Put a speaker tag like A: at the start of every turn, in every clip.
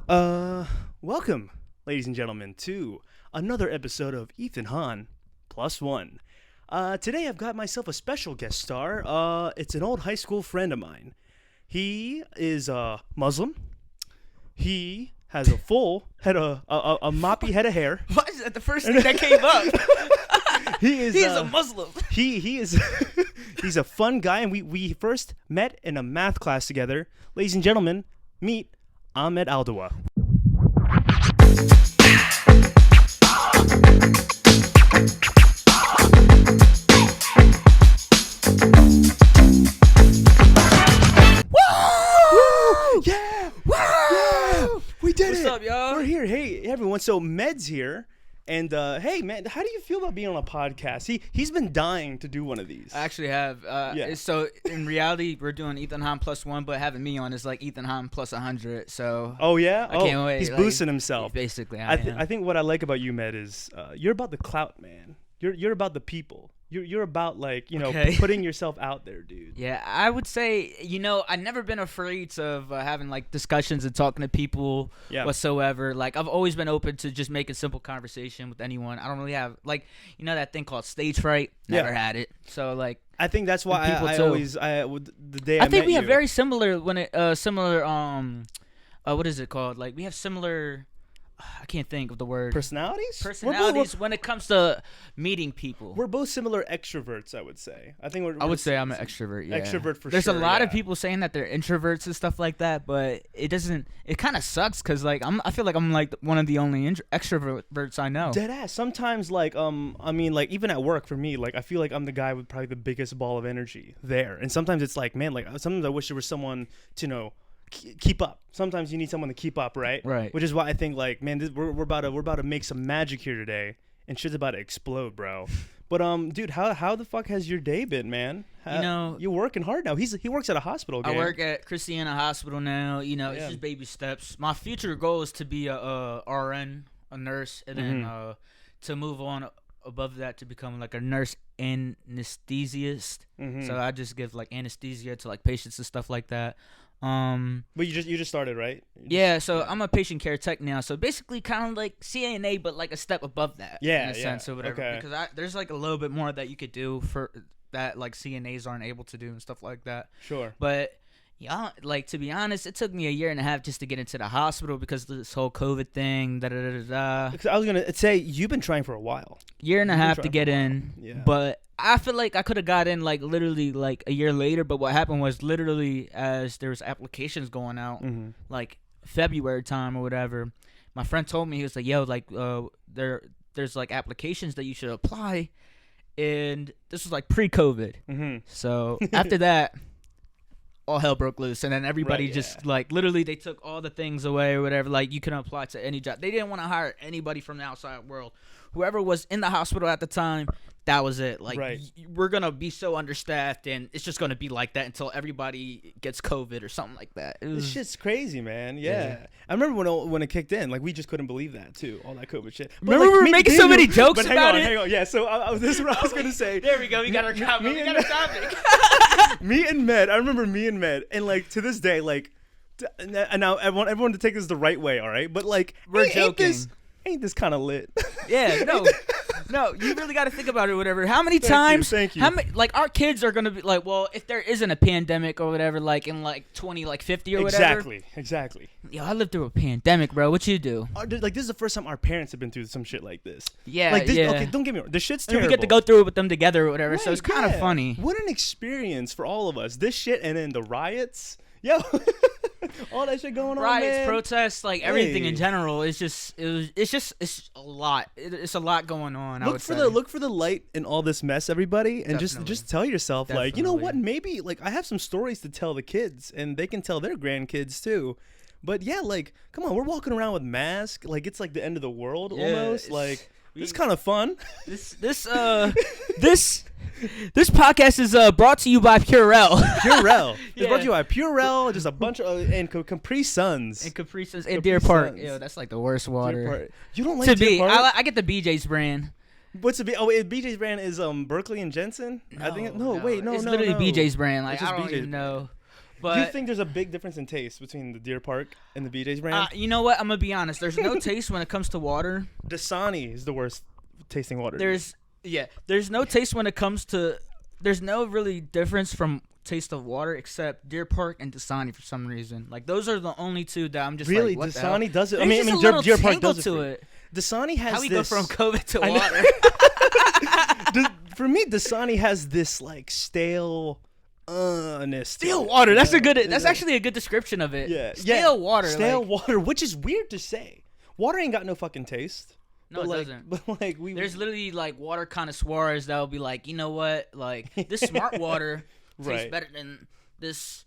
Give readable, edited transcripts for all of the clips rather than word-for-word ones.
A: Uh, Welcome, ladies and gentlemen, to another episode of Ethan Hahn Plus One. Today I've got myself a special guest star. It's an old high school friend of mine. He is Muslim. He has a full head of a moppy head of hair.
B: Why is that the first thing that came up?
A: He is
B: a Muslim.
A: He is he's a fun guy, and we first met in a math class together. Ladies and gentlemen, meet Ahmed Aldawa. Woo! Yeah!
B: Woo!
A: Yeah! We did
B: What's
A: it!
B: up, y'all?
A: We're here. Hey, everyone. So Med's here. And hey, man, how do you feel about being on a podcast? He's been dying to do one of these.
B: I actually have.
A: Yeah.
B: So in reality, we're doing Ethan Hahn plus one, but having me on is like Ethan Hahn plus 100. So
A: Oh yeah,
B: I can't wait.
A: He's
B: Like,
A: boosting himself.
B: basically,
A: I
B: am.
A: think what I like about you, Med, is you're about the clout, man. You're about the people. You're about
B: Okay.
A: putting yourself out there, dude.
B: Yeah, I would say, I've never been afraid of having like discussions and talking to people whatsoever. Like I've always been open to just making simple conversation with anyone. I don't really have that thing called stage fright. Never had it. So like
A: I think that's why
B: people
A: I
B: too.
A: always the day I
B: think
A: met
B: we have
A: you-
B: very similar what is it called? Like we have similar I can't think of the word.
A: personalities.
B: Personalities when it comes to meeting people.
A: We're both similar extroverts, I would say.
B: I would say I'm an extrovert. Yeah.
A: Extrovert for
B: There's
A: sure.
B: a lot of
A: yeah.
B: people saying that they're introverts and stuff like that, but it doesn't. It kind of sucks because like I feel like I'm like one of the only extroverts I know.
A: Dead ass. Sometimes, even at work for me, like, I feel like I'm the guy with probably the biggest ball of energy there. And sometimes it's like, man, like, sometimes I wish there was someone to, keep up. Sometimes you need someone to keep up, right?
B: Right.
A: Which is why I think, like, man, we're about to make some magic here today, and shit's about to explode, bro. But dude, how the fuck has your day been, man? You're working hard now. He works at a hospital.
B: I work at Christiana Hospital now. It's
A: Yeah.
B: just baby steps. My future goal is to be a RN, a nurse, and then to move on above that to become like a nurse anesthesiast. So I just give like anesthesia to like patients and stuff like that.
A: But you just started, right?
B: I'm a patient care tech now. So basically, kind of like CNA, but like a step above that. in a sense or whatever.
A: Okay.
B: Because there's like a little bit more that you could do for that, like CNAs aren't able to do and stuff like that.
A: Sure.
B: But yeah, like to be honest, it took me a year and a half just to get into the hospital because of this whole COVID thing.
A: I was gonna say you've been trying for a while.
B: Year and a
A: You've been
B: half to
A: trying
B: get
A: for a while.
B: in,
A: Yeah.
B: but I feel like I could have got in like literally like a year later. But what happened was literally as there was applications going out, like February time or whatever, my friend told me, he was like, "Yo, like there's like applications that you should apply," and this was like pre-COVID. So after that, all hell broke loose, and then everybody
A: Right,
B: just
A: yeah.
B: like literally they took all the things away or whatever. Like you can apply to any job. They didn't want to hire anybody from the outside world. Whoever was in the hospital at the time, that was it. Like
A: Right.
B: We're gonna be so understaffed, and it's just gonna be like that until everybody gets COVID or something like that. It was,
A: This shit's crazy, man. Yeah.
B: Yeah.
A: I remember when it kicked in, like we just couldn't believe that too, all that COVID shit. But,
B: Remember
A: like,
B: we were
A: me-
B: making
A: me
B: so
A: and
B: many
A: you-
B: jokes
A: but
B: about it?
A: Hang on. Yeah. So this is what I was gonna say.
B: there we go. We got our comment.
A: me
B: We got
A: and-
B: our topic.
A: Me and Med. I remember me and Med, and like to this day, like, and now I want everyone to take this the right way, all right? But like,
B: We're
A: joking.
B: joking.
A: Ain't this kind of lit?
B: Yeah, no, you really got to think about it. Whatever. How many
A: Thank you,
B: times?
A: thank you.
B: How many? Like our kids are gonna be like, well, if there isn't a pandemic or whatever, like in like 2050 or whatever.
A: Exactly.
B: Yo, I lived through a pandemic, bro. What you do?
A: Like this is the first time our parents have been through some shit like this.
B: Yeah,
A: Like this.
B: yeah.
A: Okay, don't get me wrong. The shit's
B: And
A: terrible.
B: we get to go through it with them together or whatever, so
A: Right,
B: it's kind of
A: yeah.
B: funny.
A: What an experience for all of us. This shit and then the riots. Yo, all that shit going on,
B: Riots,
A: man.
B: protests, like everything in
A: Hey.
B: general. It's a lot. It's a lot going on. I
A: Look
B: would
A: for
B: say.
A: look for the light in all this mess, everybody, and
B: Definitely.
A: just tell yourself, like, you know what?
B: Definitely.
A: Maybe like I have some stories to tell the kids, and they can tell their grandkids too. But yeah, like, come on, we're walking around with masks, like it's like the end of the world
B: Yeah,
A: almost.
B: it's-
A: Like,
B: we-
A: it's kind of fun.
B: This podcast is brought to you by Purell.
A: Purell. It's brought
B: Yeah.
A: to you by Purell, just a bunch of and Capri Suns.
B: and Capri Suns
A: Capri
B: and Deer Park.
A: Suns.
B: Yo, that's like the worst water.
A: Deer Park. You don't like
B: To
A: Deer
B: be,
A: Park?
B: I get the BJ's brand.
A: What's the BJ's brand is Berkeley and Jensen? I think no, wait, no,
B: it's
A: no,
B: literally
A: no.
B: BJ's brand. Like
A: It's
B: I
A: just
B: don't
A: BJ's
B: even know. But
A: Do you think there's a big difference in taste between the Deer Park and the BJ's brand?
B: you know what? I'm gonna be honest. There's no taste when it comes to water.
A: Dasani is the worst tasting water.
B: There's no taste when it comes to. There's no really difference from taste of water except Deer Park and Dasani for some reason. Like those are the only two that I'm just
A: really
B: like, what the hell?
A: Dasani does it.
B: There's
A: I mean,
B: just a little
A: Deer Park
B: tingle
A: does it.
B: to
A: For
B: it.
A: Dasani has
B: How we
A: this.
B: go from COVID to
A: I know.
B: water?
A: For me, Dasani has this like stale.
B: Stale water. That's a good. That's actually a good description of it.
A: Yeah.
B: Stale water.
A: Stale
B: like,
A: water, which is weird to say. Water ain't got no fucking taste.
B: No, it doesn't.
A: But like
B: There's literally like water connoisseurs that will be like, you know what, like this smart water tastes
A: Right.
B: better than this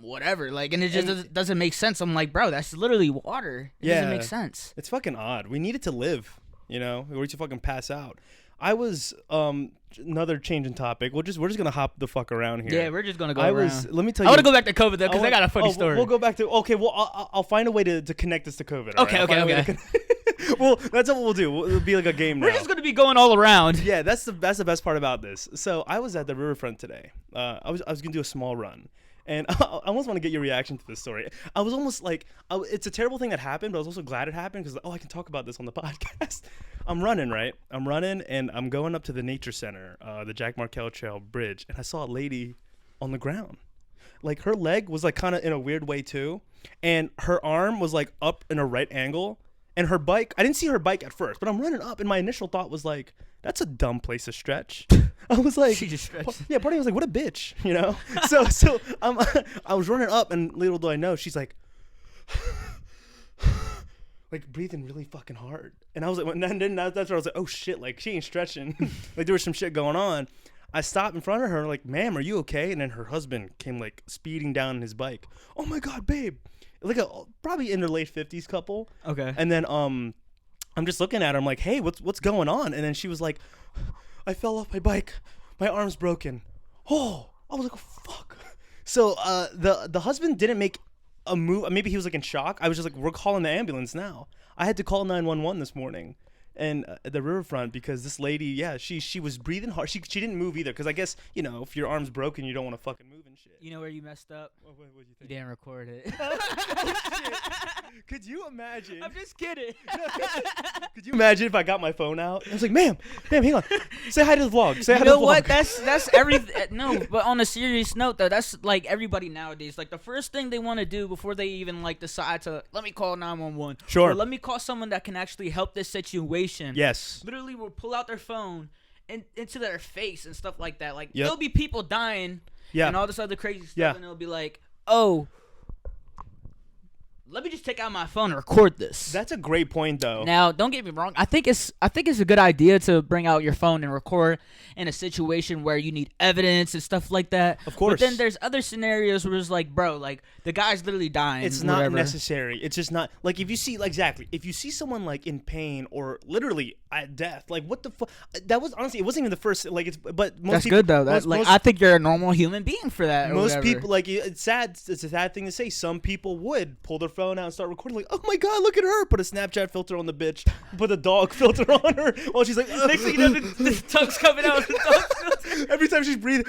B: whatever. Like, and it just doesn't make sense. I'm like, bro, that's literally water. It doesn't make sense.
A: It's fucking odd. We need it to live, or to fucking pass out. I was another change in topic. We're just gonna hop the fuck around here.
B: Yeah, we're just gonna go around.
A: Let me tell you.
B: I want to go back to COVID though, because I got a funny story.
A: We'll go back to. Okay, well, I'll find a way to connect this to COVID. all
B: Okay,
A: right? I'll
B: okay,
A: find a way to well, that's what we'll do. It'll be like a game now.
B: We're just gonna be going all around.
A: Yeah, that's the best part about this. So I was at the riverfront today. I was gonna do a small run, and I almost want to get your reaction to this story. I was almost like, it's a terrible thing that happened, but I was also glad it happened because I can talk about this on the podcast. I'm running, right? I'm running, and I'm going up to the nature center, the Jack Markell Trail Bridge, and I saw a lady on the ground. Like her leg was like kind of in a weird way too, and her arm was like up in a right angle. And her bike, I didn't see her bike at first, but I'm running up, and my initial thought was like, that's a dumb place to stretch. I was like,
B: She just stretched.
A: yeah, part of me was like, what a bitch, So I was running up, and little do I know, she's like, like breathing really fucking hard. And I was like, and then that's where I was like, oh shit, like she ain't stretching. Like there was some shit going on. I stopped in front of her, like, ma'am, are you okay? And then her husband came like speeding down on his bike. Oh my God, babe. Like probably in their late 50s couple.
B: Okay.
A: And then I'm just looking at her. I'm like, hey, what's going on? And then she was like, I fell off my bike. My arm's broken. Oh, I was like, oh, fuck. So the husband didn't make a move. Maybe he was like in shock. I was just like, we're calling the ambulance now. I had to call 911 this morning. And at the riverfront, because this lady, yeah, she was breathing hard. She didn't move either, because I guess, if your arm's broken, you don't want to fucking move and shit.
B: You know where you messed up?
A: What'd you
B: You
A: think?
B: didn't record it.
A: Oh, shit. Could you imagine?
B: I'm just kidding.
A: Could you imagine if I got my phone out? I was like, ma'am, hang on. Say hi to the vlog. Say hi
B: You
A: to the
B: know what?
A: vlog.
B: That's every no. But on a serious note, though, that's like everybody nowadays. Like the first thing they want to do before they even like decide to let me call 911.
A: Sure.
B: Or let me call someone that can actually help this situation.
A: Yes.
B: Literally, will pull out their phone into their face and stuff like that. Like
A: Yep.
B: there'll be people dying.
A: Yeah.
B: And all this other crazy stuff,
A: Yeah.
B: and it'll be like, oh. Let me just take out my phone and record this.
A: That's a great point, though.
B: Now, don't get me wrong. I think it's a good idea to bring out your phone and record in a situation where you need evidence and stuff like that.
A: Of course.
B: But then there's other scenarios where it's like, bro, like the guy's literally dying.
A: It's
B: whatever.
A: not necessary. It's just not like if you see if you see someone like in pain or literally at death, like what the fuck? That was honestly, it wasn't even the first. Like but most
B: That's
A: people,
B: good though. That's
A: most,
B: I think you're a normal human being for that. Or
A: most
B: whatever.
A: people like it's sad. It's a sad thing to say. Some people would pull their phone out and start recording. Like, oh my God, look at her! Put a Snapchat filter on the bitch. Put a dog filter on her while she's like.
B: Next thing you know, the tongue's coming out.
A: Every time she's breathing.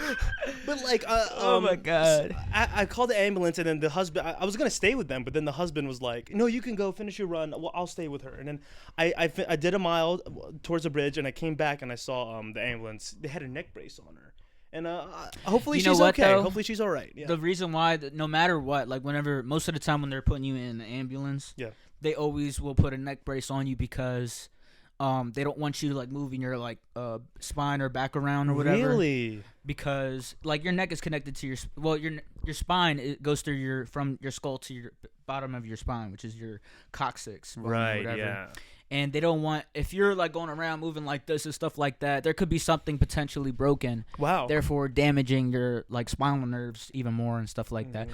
A: But like,
B: Oh my God.
A: I called the ambulance, and then the husband. I was gonna stay with them, but then the husband was like, "No, you can go finish your run. Well, I'll stay with her." And then I did a mile towards the bridge, and I came back and I saw the ambulance. They had a neck brace on her, and hopefully
B: You know
A: she's
B: what,
A: okay.
B: though?
A: Hopefully she's all right. Yeah.
B: The reason why, no matter what, like whenever, most of the time when they're putting you in the ambulance,
A: Yeah.
B: they always will put a neck brace on you because they don't want you to like moving your like spine or back around or whatever.
A: Really?
B: Because like your neck is connected to your spine. It goes through from your skull to your bottom of your spine, which is your coccyx. Or
A: Right.
B: whatever.
A: Yeah.
B: And they don't want, if you're like going around moving like this and stuff like that, there could be something potentially broken.
A: Wow.
B: Therefore damaging your like spinal nerves even more and stuff like that.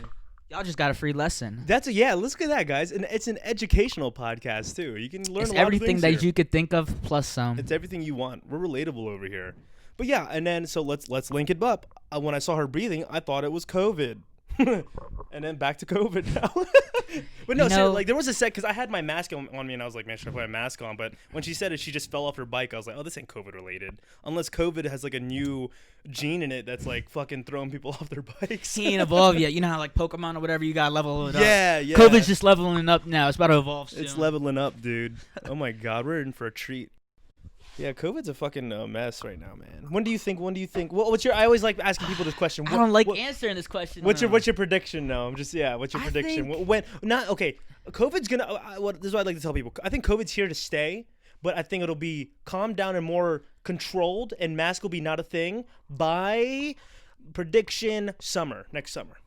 B: Y'all just got a free lesson.
A: Let's look at that, guys, and it's an educational podcast too. You can learn
B: It's
A: a lot
B: everything
A: of things
B: that
A: here.
B: you could think of plus some.
A: It's everything you want. We're relatable over here. But yeah, and then so let's link it up. When I saw her breathing, I thought it was COVID. And then back to COVID now. But no, so, like there was a set because I had my mask on me and I was like, man, should I put my mask on? But when she said it, she just fell off her bike. I was like, oh, this ain't COVID related. Unless COVID has like a new gene in it that's like fucking throwing people off their bikes.
B: He ain't evolved yet. You know how like Pokemon or whatever, you gotta level it up.
A: Yeah.
B: COVID's just leveling up now. It's about to evolve soon.
A: It's leveling up, dude. Oh my God, we're in for a treat. Yeah, COVID's a fucking mess right now, man. When do you think? What's your? I always like asking people this question.
B: I don't like answering this question.
A: What's your prediction? No, I'm just What's your prediction? When? Not okay. COVID's gonna. This is what I like to tell people. I think COVID's here to stay, but I think it'll be calmed down and more controlled, and mask will be not a thing by prediction next summer.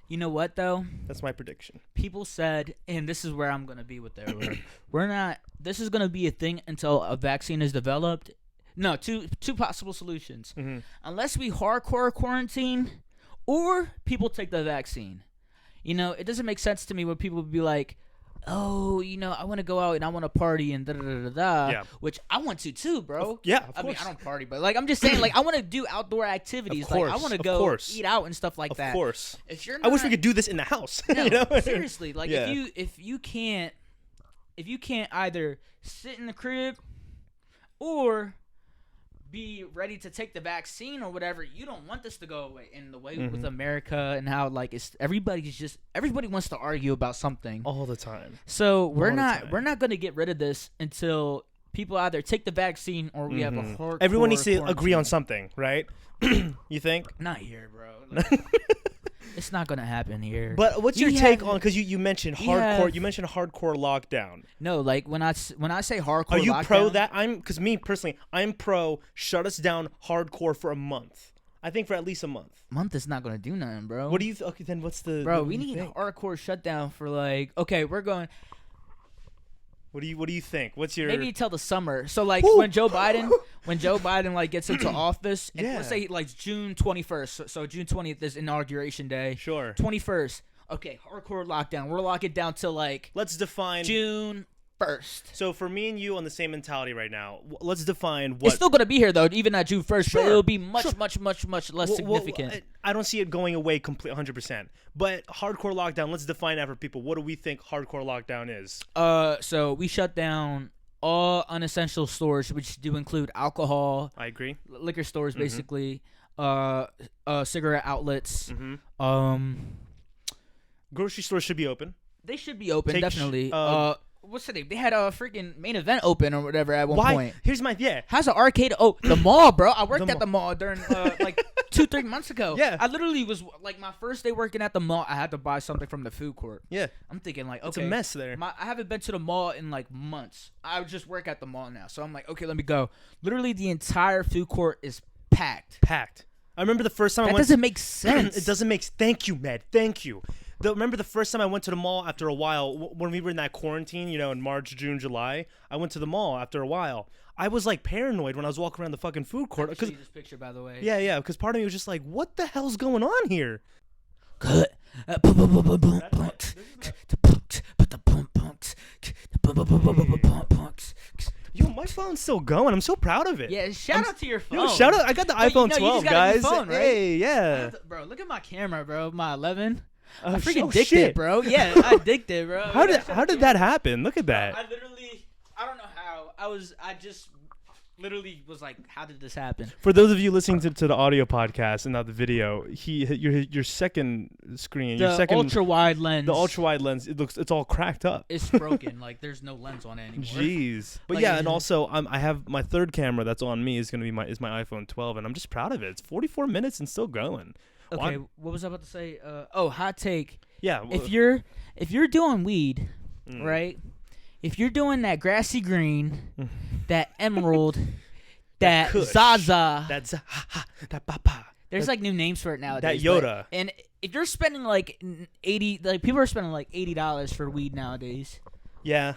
B: You know what though?
A: That's my prediction.
B: People said, and this is where I'm gonna be with their we're not. This is gonna be a thing until a vaccine is developed. No, two possible solutions. Mm-hmm. Unless we hardcore quarantine, or people take the vaccine. You know, it doesn't make sense to me when people would be like, oh, you know, I want to go out and I want to party and da-da-da-da-da,
A: yeah.
B: Which I want to too, bro.
A: Yeah, of
B: I
A: course.
B: mean, I don't party, but, like, I'm just saying, like, I want to do outdoor activities.
A: Of course,
B: like, I want to go eat out and stuff like that.
A: Of course.
B: If you're not,
A: I wish we could do this in the house.
B: No,
A: you know?
B: Seriously. Like,
A: yeah.
B: if you can't either sit in the crib or be ready to take the vaccine or whatever, you don't want this to go away. And the way with America and how like everybody wants to argue about something
A: all the time.
B: So we're not going to get rid of this until people either take the vaccine or we have a hardcore
A: Everyone needs to
B: quarantine.
A: agree on something, right? You think?
B: Not here, bro. Like, it's not going to happen here.
A: But what's your take on, because you mentioned hardcore, you mentioned hardcore lockdown.
B: No, like when I say hardcore lockdown.
A: Are you pro that? Because me personally, I'm pro shut us down hardcore for a month. I think for at least a month.
B: Month is not going to do nothing, bro.
A: What do you okay, then what's the...
B: Bro, we need a hardcore shutdown for like, okay, we're going...
A: What do you think? What's your...
B: Maybe till the summer. So like when Joe Biden like gets into office, and let's say like June 21st. So June 20th is inauguration day.
A: Sure.
B: 21st. Okay, hardcore lockdown. We're locking down till like...
A: Let's define...
B: June 1st.
A: So for me and you on the same mentality right now, let's define what...
B: It's still going to be here though, even at June 1st,
A: sure.
B: but it'll be much less significant.
A: I don't see it going away completely 100%. But hardcore lockdown, let's define that for people. What do we think hardcore lockdown is?
B: So we shut down all unessential stores, which do include alcohol.
A: I agree.
B: Liquor stores, basically. Cigarette outlets.
A: Grocery stores should be open.
B: They should be open, definitely. What's the name? They had a freaking Main Event open or whatever at one point.
A: Here's my
B: How's an arcade? Oh, the mall, bro. I worked at the mall during like 2-3 months ago.
A: Yeah.
B: I literally was like my first day working at the mall. I had to buy something from the food court.
A: Yeah.
B: I'm thinking like, okay,
A: it's a mess there.
B: I haven't been to the mall in like months. I just work at the mall now, so I'm like, okay, let me go. Literally, the entire food court is packed.
A: I remember the first time I went.
B: That doesn't make sense.
A: It doesn't make. Thank you, Med. Thank you. Remember the first time I went to the mall after a while, when we were in that quarantine, you know, in March, June, July, I went to the mall after a while. I was like paranoid when I was walking around the fucking food court.
B: I can show you this picture, by the way.
A: Yeah, because part of me was just like, what the hell's going on here? Yo, my phone's still going. I'm so proud of it.
B: Yeah, shout out to your phone.
A: Yo, shout out. I got the iPhone 12, guys.
B: Phone, right?
A: Hey, yeah.
B: Bro, look at my camera, bro. My 11.
A: I
B: freaking dicked it, bro. Yeah, I dicked it, bro.
A: How did that happen? Look at that.
B: I don't know how. I just literally was like, how did this happen?
A: For those of you listening to the audio podcast and not the video, your second screen, your second
B: ultra wide lens.
A: The ultra wide lens, it's all cracked up.
B: It's broken. Like there's no lens on it anymore.
A: Jeez. But
B: like,
A: yeah, and also I have my third camera that's on me is my iPhone 12, and I'm just proud of it. It's 44 minutes and still going.
B: Okay, what was I about to say? Hot take.
A: Yeah.
B: If you're doing weed, right? If you're doing that grassy green, that emerald, that Zaza,
A: that Papa.
B: There's like new names for it nowadays.
A: That Yoda.
B: And if you're spending like people are spending like $80 for weed nowadays.
A: Yeah.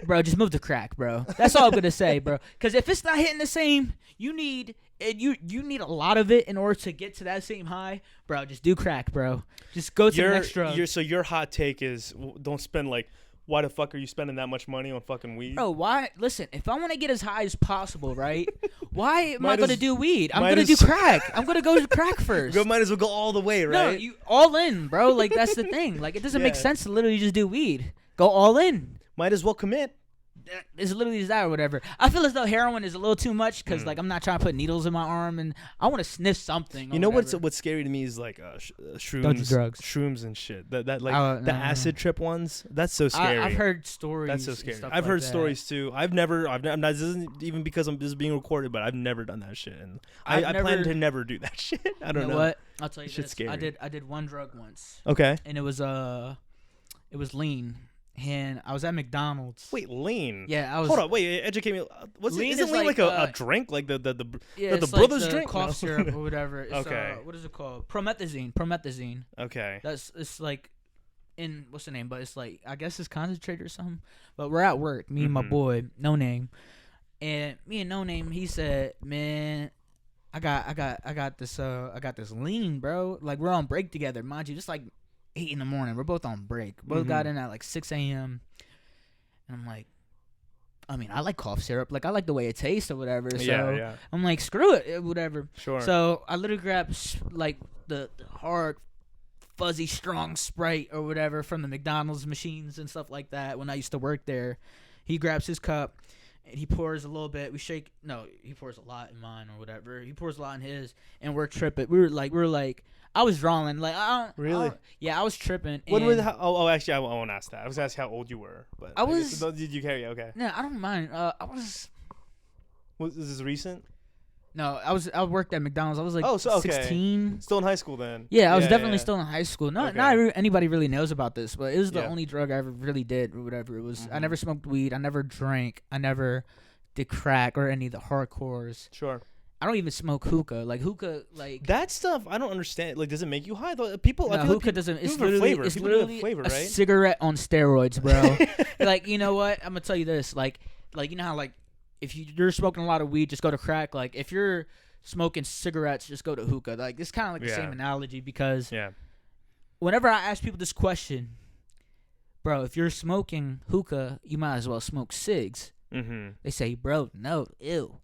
B: Bro, just move to crack, bro. That's all I'm gonna say, bro. Because if it's not hitting the same, you need a lot of it in order to get to that same high, bro. Just do crack, bro. Just go to the next drug.
A: So your hot take is don't spend like why the fuck are you spending that much money on fucking weed?
B: Bro, why? Listen, if I want to get as high as possible, right? Why am I
A: Might
B: going to
A: as-
B: do weed? I'm
A: might
B: going to
A: as-
B: do crack. I'm going to go to crack first.
A: Might as well go all the way, right?
B: No, you all in, bro. Like, that's the thing. Like, it doesn't make
A: Yeah.
B: sense to literally just do weed. Go all in.
A: Might as well commit.
B: It's literally that or whatever. I feel as though heroin is a little too much because, like, I'm not trying to put needles in my arm and I want to sniff something.
A: You know what's scary to me is like shrooms,
B: Don't do drugs.
A: shrooms and shit. That like
B: no.
A: the acid trip ones. That's so scary.
B: I've heard stories.
A: That's so
B: and
A: scary.
B: stuff
A: I've
B: like
A: heard
B: that.
A: stories too. I'm not, this isn't even because this is being recorded, but I've never done that shit, and
B: I've
A: I plan
B: never-
A: to never do that shit. I don't
B: You
A: know.
B: know what? I'll tell you
A: Shit's
B: this.
A: scary.
B: I did one drug once,
A: Okay.
B: and it was lean, and I was at McDonald's.
A: Wait, lean.
B: Yeah, I was.
A: Hold on. Wait, educate me.
B: Lean
A: Isn't
B: is
A: lean
B: like,
A: like a drink, like the
B: Yeah,
A: the
B: it's
A: brothers
B: like the
A: drink?
B: cough
A: No.
B: syrup or whatever. It's,
A: Okay.
B: what is it called? Promethazine.
A: Okay.
B: It's like in what's the name? But it's like I guess it's concentrated or something. But we're at work, me and my
A: Mhm.
B: boy, No Name, and me and No Name. He said, "Man, I got this lean, bro. Like we're on break together, mind you. Just like 8 in the morning. We're both on break. Both got
A: Mhm.
B: in at like 6 a.m. And I'm like, I mean, I like cough syrup. Like I like the way it tastes or whatever. So
A: Yeah.
B: I'm like, screw it, whatever.
A: Sure.
B: So I literally grabbed like the hard, fuzzy, strong Sprite or whatever from the McDonald's machines and stuff like that when I used to work there. He grabs his cup and he pours a little bit. We shake. No, he pours a lot in mine or whatever. He pours a lot in his, and we're tripping. We were like, I was drawing. Like
A: Really?
B: Yeah, I was tripping.
A: When
B: and
A: oh, actually, I won't ask that. I was gonna ask how old you were, but
B: I
A: guess-
B: was-
A: Did you carry? Okay.
B: No, I don't mind. I was.
A: Was this recent?
B: No, I worked at McDonald's. I was like
A: Oh, so, okay.
B: 16.
A: Still in high school then?
B: Yeah, I was definitely still in high school. Not
A: Okay.
B: anybody really knows about this, but it was the
A: Yeah.
B: only drug I ever really did or whatever. It was I
A: Mhm.
B: never smoked weed, I never drank, I never did crack or any of the hardcores.
A: Sure.
B: I don't even smoke hookah. Like hookah, like
A: That stuff I don't understand. Like, does it make you high? Though people, I
B: no,
A: feel like
B: hookah
A: people
B: doesn't.
A: do
B: It's
A: it for
B: literally
A: flavor.
B: it's
A: People do it for
B: literally
A: flavor,
B: a
A: right?
B: cigarette on steroids, bro. Like you know what? I'm gonna tell you this. Like you know how like if you're smoking a lot of weed, just go to crack. Like if you're smoking cigarettes, just go to hookah. Like it's kind of like the
A: Yeah.
B: same analogy because
A: Yeah.
B: whenever I ask people this question, bro, if you're smoking hookah, you might as well smoke cigs.
A: Mm-hmm.
B: They say, bro, no, ew.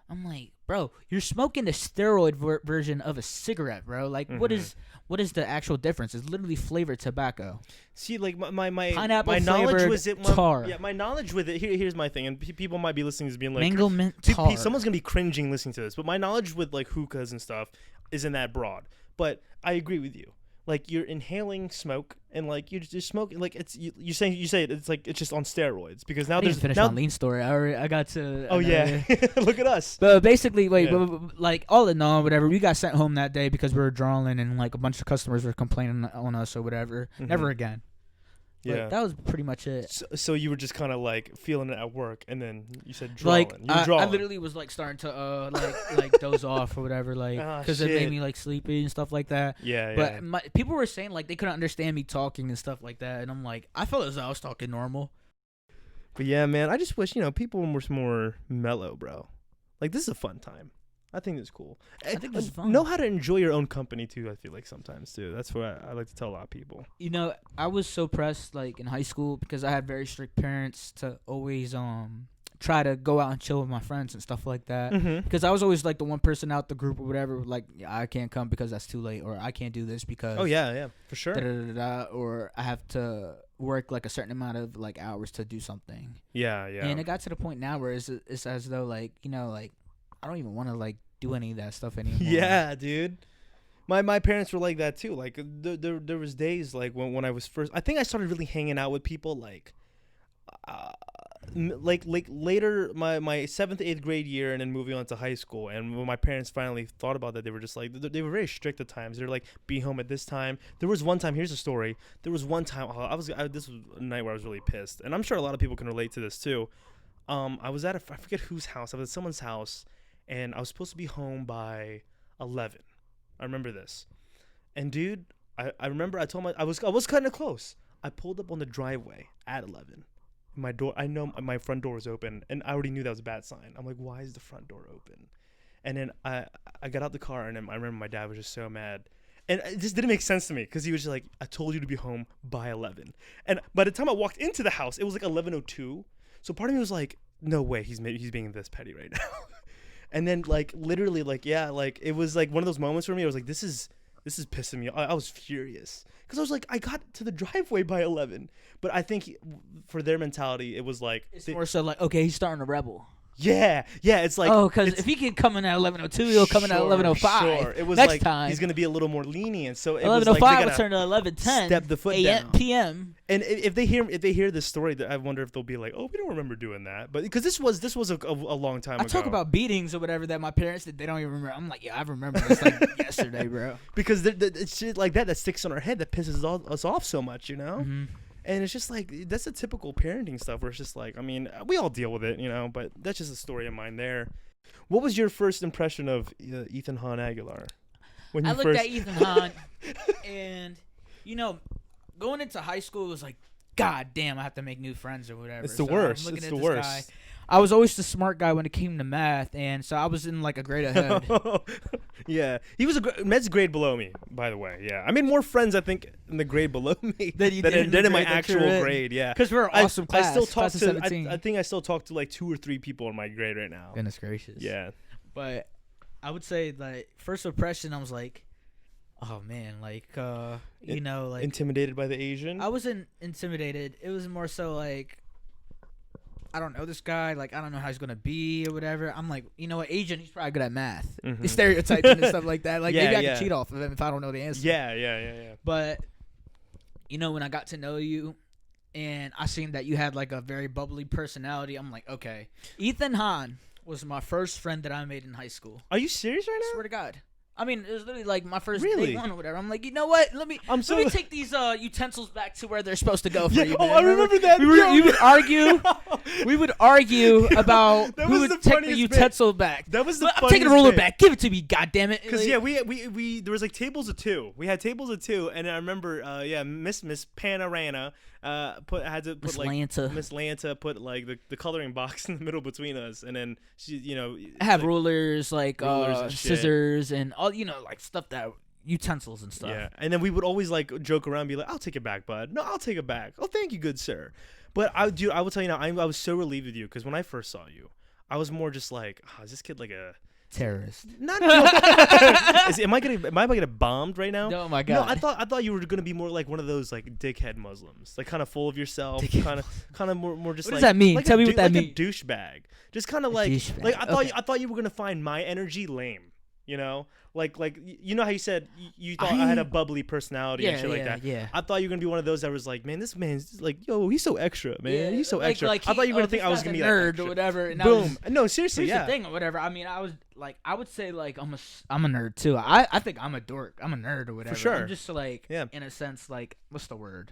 B: I'm like, bro, you're smoking the steroid version of a cigarette, bro. Like, what
A: Mhm.
B: is the actual difference? It's literally flavored tobacco.
A: See, like my
B: Pineapple
A: my knowledge
B: flavored
A: was it
B: tar.
A: Yeah, my knowledge with it. Here's my thing, and people might be listening to this being like,
B: Mango mint tar.
A: someone's gonna be cringing listening to this. But my knowledge with like hookahs and stuff isn't that broad. But I agree with you. Like you're inhaling smoke and like you're just smoking. Like it's you say it's like it's just on steroids because now
B: I didn't
A: there's
B: even finish
A: now.
B: my lean story. I got to.
A: Oh yeah, look at us.
B: But basically, wait,
A: Yeah.
B: like all in all, whatever, we got sent home that day because we were drawing and like a bunch of customers were complaining on us or whatever.
A: Mhm.
B: Never again. But
A: Yeah.
B: that was pretty much it.
A: So you were just kind of like feeling it at work, and then you said drawing.
B: Like
A: you were
B: I
A: drawing.
B: literally was like starting to like doze off or whatever, like
A: Ah,
B: because it made
A: shit.
B: me like sleepy and stuff like that.
A: Yeah,
B: But
A: yeah.
B: people were saying like they couldn't understand me talking and stuff like that, and I'm like, I felt as though I was talking normal.
A: But yeah, man, I just wish people were more mellow, bro. Like this is a fun time. I think it's cool.
B: I think this is fun.
A: Know how to enjoy your own company too. I feel like sometimes too. That's what I like to tell a lot of people.
B: You know, I was so pressed like in high school because I had very strict parents to always try to go out and chill with my friends and stuff like that.
A: Mm-hmm.
B: Because I was always like the one person out the group or whatever, like yeah, I can't come because that's too late, or I can't do this because
A: Oh yeah, for sure.
B: or I have to work like a certain amount of like hours to do something.
A: Yeah.
B: And it got to the point now where it's as though like you know like I don't even want to like do any of that stuff anymore.
A: Yeah, dude. My parents were like that too. Like there was days like when I was first. I think I started really hanging out with people like later my 7th 8th grade year, and then moving on to high school. And when my parents finally thought about that, they were just like they were very strict at times. They're like, be home at this time. There was one time. Here's a story. There was one time this was a night where I was really pissed, and I'm sure a lot of people can relate to this too. I was at I forget whose house. I was at someone's house, and I was supposed to be home by 11. I remember this. And dude, I remember I told I was kind of close. I pulled up on the driveway at 11. My door, I know my front door was open, and I already knew that was a bad sign. I'm like, why is the front door open? And then I got out the car, and then I remember my dad was just so mad. And it just didn't make sense to me because he was just like, I told you to be home by 11. And by the time I walked into the house, it was like 11:02. So part of me was like, no way, he's being this petty right now. And then like literally like, yeah, like it was like one of those moments for me. I was like, this is pissing me off. I was furious because I was like, I got to the driveway by 11. But I think for their mentality, it was like,
B: It's more so like, okay, he's starting to rebel.
A: yeah, it's like,
B: because if he can come in at 11:02, he'll come in at 11:05.
A: Sure. It was
B: next
A: like
B: time
A: he's gonna be a little more lenient. So it
B: 11:05
A: was like
B: will turn to 11:10.
A: step the foot
B: a.m.
A: down.
B: p.m.
A: And if they hear this story, I wonder if they'll be like, oh, we don't remember doing that. But because this was a long time ago.
B: I talk about beatings or whatever that my parents did. They don't even remember. I'm like, yeah, I remember this like yesterday, bro.
A: Because it's shit like that sticks on our head that pisses us off so much, you know.
B: Mm-hmm.
A: And it's just like, that's the typical parenting stuff where it's just like, I mean, we all deal with it, you know, but that's just a story of mine there. What was your first impression of Ethan Hahn Aguilar? When
B: I
A: you
B: looked at Ethan Hahn, and, you know, going into high school, it was like, God damn, I have to make new friends or whatever.
A: It's the
B: So
A: worst.
B: I'm looking
A: It's
B: at
A: the
B: this
A: worst.
B: guy. I was always the smart guy when it came to math, and so I was in like a grade ahead.
A: Yeah, he was Med's grade below me, by the way. Yeah, I made more friends, I think, in the grade below me
B: Than you
A: than
B: did in the
A: in my
B: grade that
A: actual
B: you're in.
A: grade. Yeah,
B: Because we're an awesome class.
A: I still talk
B: class of
A: to.
B: 17.
A: I think I still talk to like 2 or 3 people in my grade right now.
B: Goodness gracious.
A: Yeah,
B: But I would say like first impression, I was like, oh man, like you know, like
A: intimidated by the Asian.
B: I wasn't intimidated. It was more so like, I don't know this guy. Like I don't know how he's gonna be or whatever. I'm like, you know what, Asian, he's probably good at math,
A: Mhm.
B: stereotypes and stuff like that. Like
A: Yeah,
B: maybe I
A: yeah.
B: can cheat off of him if I don't know the answer.
A: Yeah.
B: But you know, when I got to know you, and I seen that you had like a very bubbly personality, I'm like, okay, Ethan Hahn was my first friend that I made in high school.
A: Are you serious right now?
B: Swear to God. I mean, it was literally like my first
A: Really?
B: day one or whatever. I'm like, you know what? Let me take these utensils back to where they're supposed to go for
A: Yeah,
B: you.
A: oh,
B: Man.
A: I remember that.
B: We would argue. We would argue about
A: That
B: who
A: was
B: would
A: the
B: take the
A: funniest bit.
B: utensil back.
A: That was the
B: I'm taking the
A: funniest
B: ruler
A: bit.
B: back. Give it to me, goddammit.
A: Because
B: Like,
A: yeah, we there was like tables of 2. We had tables of 2, and I remember Miss Panorama had to put
B: Miss
A: like
B: Lanta.
A: Miss Lanta put like the coloring box in the middle between us, and then she
B: I have
A: like,
B: rulers, like
A: rulers and shit.
B: scissors, and all like stuff that utensils and stuff.
A: yeah, and then we would always like joke around, be like, "I'll take it back, bud. No, I'll take it back. Oh, thank you, good sir." But I will tell you now, I was so relieved with you because when I first saw you, I was more just like, oh, is this kid like a
B: Terrorist.
A: not? Am I gonna bombed right now?
B: Oh my God.
A: No, I thought you were gonna be more like one of those like dickhead Muslims, like kind of full of yourself, kind of more just.
B: What
A: like,
B: does that mean?
A: Like
B: Tell me what that
A: like
B: means.
A: a douchebag, just kind of like
B: douchebag,
A: I thought you were gonna find my energy lame, you know, like you know how you said you thought I had a bubbly personality and shit like that.
B: Yeah.
A: I thought you were gonna be one of those that was like, man, this man's like, yo, he's so extra, man,
B: Yeah,
A: he's so
B: like-
A: extra.
B: like
A: I thought you were gonna
B: this
A: think I was
B: guy's
A: gonna
B: a
A: be
B: nerd
A: like
B: or whatever. And
A: Boom. No, seriously,
B: Here's
A: yeah.
B: the thing or whatever. I mean, I would say like I'm a nerd too. I think I'm a dork. I'm a nerd or whatever.
A: sure.
B: I'm just like
A: Yeah.
B: in a sense like what's the word?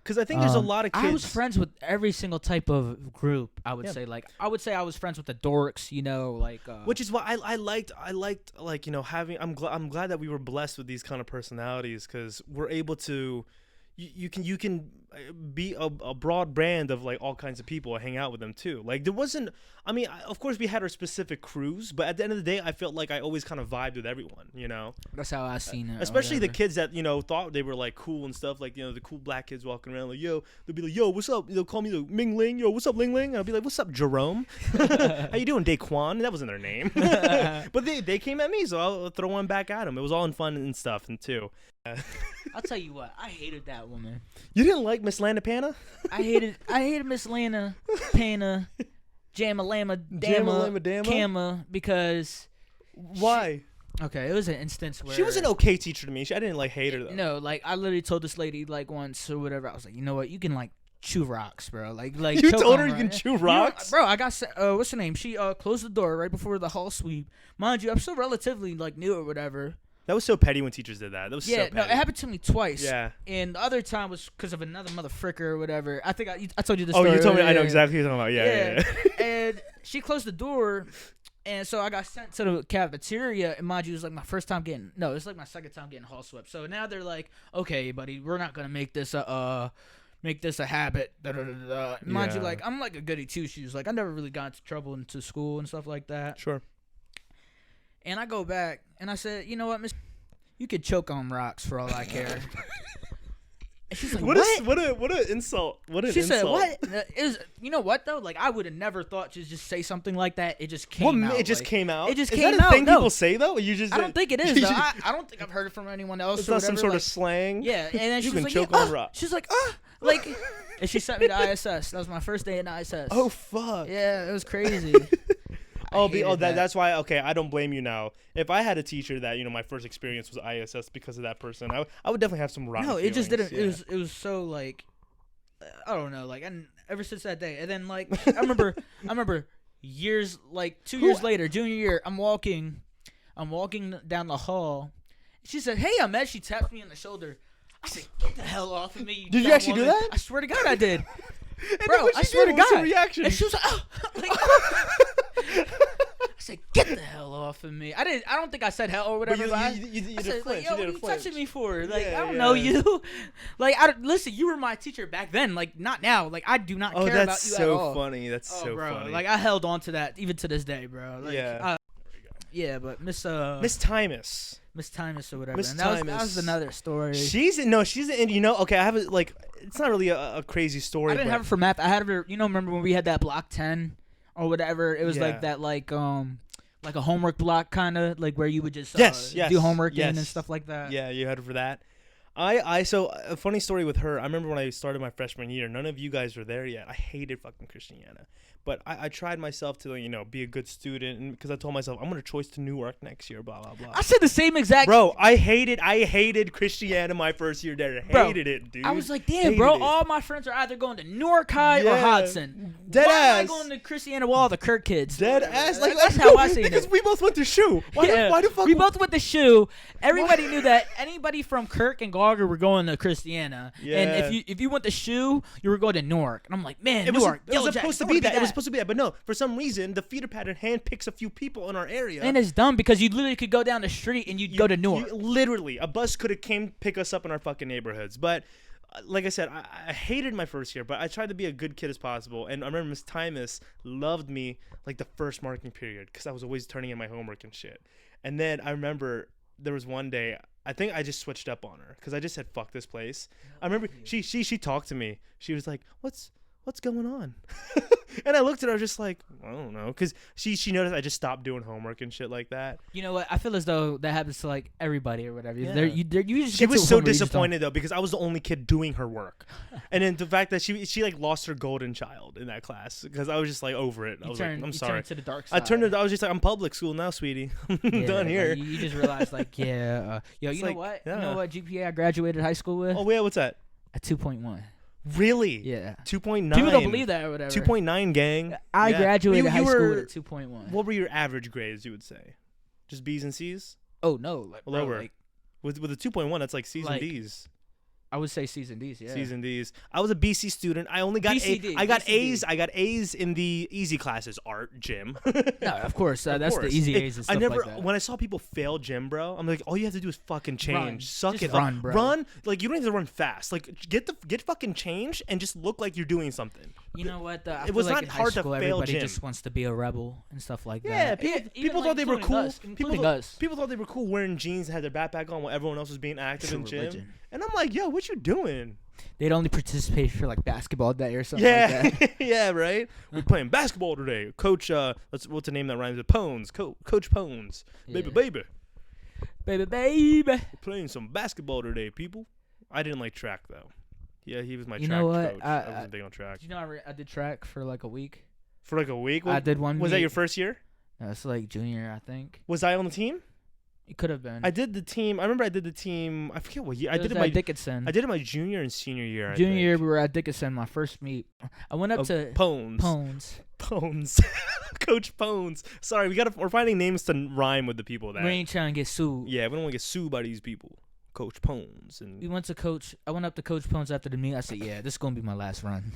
A: Because I think there's a lot of kids.
B: I was friends with every single type of group. I would
A: Yeah.
B: say like I was friends with the dorks. You know, like
A: Which is why I liked like, you know, having I'm glad that we were blessed with these kind of personalities because we're able to you can be a broad brand of like all kinds of people. I hang out with them too. Like there wasn't. I mean, of course we had our specific crews, but at the end of the day, I felt like I always kind of vibed with everyone. You know,
B: that's how I seen it. or
A: especially the
B: whatever.
A: kids that thought they were like cool and stuff. Like the cool black kids walking around like they'll be like yo, what's up? They'll call me like Ming Ling. Yo, what's up, Ling Ling? And I'll be like, what's up, Jerome? How you doing, Daquan? That wasn't their name, but they came at me, so I'll throw one back at them. It was all in fun and stuff, and too.
B: I'll tell you what, I hated that woman.
A: You didn't like Miss Landapana?
B: I hated Miss Lana, Pana, Jamalama,
A: Jamalama Dama?
B: Kama because
A: Why?
B: okay, it was an instance where
A: She was an okay teacher to me. I didn't like hate her though.
B: No, like I literally told this lady like once or whatever. I was like, you know what, you can like chew rocks, bro. Like
A: You
B: choke
A: told
B: on
A: her you can
B: right?
A: chew
B: You know,
A: rocks?
B: bro. I got what's her name? She closed the door right before the hall sweep. Mind you, I'm still relatively like new or whatever.
A: That was so petty when teachers did that. That was so
B: Yeah,
A: petty.
B: no, it happened to me twice.
A: Yeah.
B: And the other time was because of another mother fricker or whatever. I think I told you this
A: Oh,
B: story.
A: you told me. I know
B: earlier.
A: exactly what you're talking about. Yeah.
B: And she closed the door, and so I got sent to the cafeteria. And mind you, it was like my first time getting. No, it's like my second time getting hall swept. So now they're like, okay, buddy, we're not gonna make this a habit. Da, da, da, da. Mind you,
A: Yeah.
B: like I'm like a goody two shoes. Like I never really got into trouble into school and stuff like that.
A: Sure.
B: And I go back and I said, you know what, Miss, You could choke on rocks for all I care. And she's like, what?
A: What an insult. What an
B: She
A: insult.
B: said, what? You know what, though? Like, I would have never thought to just say something like that. It just came out.
A: It just
B: like,
A: came out?
B: It just
A: is
B: came
A: that a
B: out.
A: thing
B: No.
A: people say, though?
B: I don't think it is, though. I don't think I've heard it from anyone else.
A: It's
B: or
A: not some
B: whatever.
A: sort
B: like,
A: of slang?
B: Yeah, and then
A: You
B: she was
A: can
B: like,
A: choke
B: yeah,
A: on rocks.
B: she's like, like, and she sent me to ISS. That was my first day in ISS.
A: Oh, fuck.
B: Yeah, it was crazy.
A: That's why. Okay, I don't blame you now. If I had a teacher that my first experience was ISS because of that person, I would definitely have some rotten.
B: No, it just
A: feelings,
B: didn't.
A: yeah.
B: It was so like, I don't know, like, and ever since that day, and then like I remember years, like 2 years later, junior year, I'm walking down the hall. She said, "Hey, Ahmed." She tapped me on the shoulder. I said, "Get the hell off of me!" You
A: Did you
B: dumb
A: actually do
B: woman."
A: that?
B: I swear to God, I did.
A: And then
B: Bro,
A: what
B: I
A: she
B: swear
A: did,
B: to
A: what was
B: God.
A: her reaction?
B: And she was like, "Oh." Like, I said, "Get the hell off of me!" I don't think I said hell or whatever.
A: But
B: I
A: did
B: said,
A: flinch.
B: like, "Yo,
A: You
B: what
A: did
B: are
A: a
B: you
A: flinch.
B: touching me for? Like,
A: Yeah,
B: I don't
A: yeah.
B: know you. Like, listen, you were my teacher back then. Like, not now. Like, I do not
A: Oh,
B: care
A: that's
B: about you
A: so
B: at all."
A: funny. That's
B: Oh,
A: so
B: bro,
A: funny.
B: like I held on to that even to this day, bro. Like,
A: Yeah.
B: yeah, but Miss
A: Timus.
B: Miss Timus or whatever.
A: Miss
B: And that was
A: Timus.
B: another story.
A: She's in. Okay, I have it. Like, it's not really a crazy story.
B: I didn't
A: but
B: have her for math. I had her. Remember when we had that block 10 or whatever? It was
A: Yeah.
B: like that, like a homework block kind of, like where you would just
A: Yes,
B: do homework in
A: yes.
B: and stuff like that.
A: Yeah, you had her for that. So a funny story with her. I remember when I started my freshman year. None of you guys were there yet. I hated fucking Christiana, but I tried myself to be a good student, because I told myself I'm gonna choice to Newark next year. Blah blah blah.
B: I said the same exact.
A: Bro, I hated Christiana my first year there.
B: Bro,
A: Hated it, dude.
B: I was like, damn,
A: Hated
B: bro,
A: it.
B: all my friends are either going to Newark High or
A: Yeah.
B: Hodson.
A: Dead
B: Why am I
A: ass.
B: going to Christiana Wall, the Kirk kids?
A: Dead ass. Like,
B: that's how I seen
A: because
B: it.
A: we both went to SHU. Why the fuck?
B: We both went to SHU. Everybody knew that anybody from Kirk and Gauger were going to Christiana.
A: Yeah.
B: And if you went to SHU, you were going to Newark. And I'm like, man,
A: It was,
B: Newark.
A: it was
B: Yellow
A: supposed
B: Jackets,
A: to
B: I
A: be
B: wanna
A: that. It was supposed to be that. But no, for some reason, the feeder pattern handpicks a few people in our area.
B: And it's dumb because you literally could go down the street and you'd go to Newark.
A: Literally, a bus could have came pick us up in our fucking neighborhoods. But like I said, I hated my first year, but I tried to be a good kid as possible. And I remember Miss Timus loved me like the first marking period because I was always turning in my homework and shit. And then I remember there was one day, I think I just switched up on her because I just said, fuck this place. I remember she talked to me. She was like, what's going on? And I looked at her just like, I don't know, because she noticed I just stopped doing homework and shit like that.
B: You know what? I feel as though that happens to like everybody or whatever.
A: Yeah.
B: You just
A: She
B: get to
A: was
B: a
A: so
B: point where you just don't-
A: disappointed though because I was the only kid doing her work, and then the fact that she like lost her golden child in that class because I was just like over it. I was like, I'm
B: you
A: sorry.
B: Turn to the dark
A: I
B: side.
A: turned it. I was just like, I'm public school now, sweetie. I'm
B: Yeah,
A: done here.
B: like, you just realize like, yeah, yo,
A: It's
B: you know
A: like,
B: what?
A: yeah.
B: You know what GPA I graduated high school with?
A: Oh yeah, what's that?
B: A 2.1.
A: Really?
B: Yeah.
A: 2.9.
B: People don't believe that or whatever.
A: 2.9, gang.
B: I
A: Yeah.
B: graduated
A: You
B: high school
A: were-
B: with a 2.1.
A: What were your average grades? You would say, just B's and C's.
B: Oh no, like, bro,
A: Lower.
B: like,
A: With a 2.1, that's like C's
B: Like,
A: and D's.
B: I would say C's and D's. Yeah.
A: C's and D's. I was a BC student. I only got
B: BCD,
A: I got
B: BCD.
A: A's. I got A's in the easy classes, art, gym.
B: No, of course.
A: Of
B: That's
A: course.
B: the easy
A: It-
B: A's and
A: I
B: stuff
A: never,
B: like that.
A: when I saw people fail gym, bro, I'm like, all you have to do is fucking change.
B: Run.
A: Suck
B: Just
A: it
B: run,
A: up.
B: bro.
A: Run. Like, you don't have to run fast. Like, get fucking change and just look like you're doing something.
B: You know what? I
A: It
B: feel
A: was
B: like
A: not
B: in
A: hard
B: high
A: to
B: school,
A: fail
B: everybody
A: gym.
B: just wants to be a rebel and stuff like
A: Yeah,
B: that.
A: people
B: like,
A: thought they were
B: including
A: cool.
B: us, including us.
A: People thought they were cool wearing jeans and had their backpack on while everyone else was being active
B: True
A: in gym.
B: religion.
A: And I'm like, yo, what you doing?
B: They'd only participate for like basketball day or something
A: Yeah,
B: like that.
A: yeah, right. We're playing basketball today, Coach. What's the name that rhymes with Pones? Coach Pones, baby,
B: Yeah.
A: baby.
B: Baby.
A: We're playing some basketball today, people. I didn't like track though. Yeah, he was my
B: You
A: track
B: know what?
A: coach. I wasn't big on track.
B: Did you know I did track for like a week?
A: For like a week.
B: I did one.
A: Was that
B: meet.
A: your first year?
B: No, it's like junior, I think.
A: Was I on the team?
B: It could have been.
A: I did the team. I remember I did the team. I forget what year. I
B: It
A: did
B: was
A: it my
B: at Dickinson.
A: I did it my junior and senior year. I
B: Junior year,
A: think.
B: we were at Dickinson, my first meet. I went up to
A: Pones.
B: Pones.
A: Pones. Coach Pones. Sorry, we're finding names to rhyme with the people that.
B: We ain't trying to get sued.
A: Yeah, we don't want to get sued by these people. Coach Pones
B: We
A: and
B: went to Coach. I went up to Coach Pones after the meet. I said, "Yeah, this is gonna be my last run."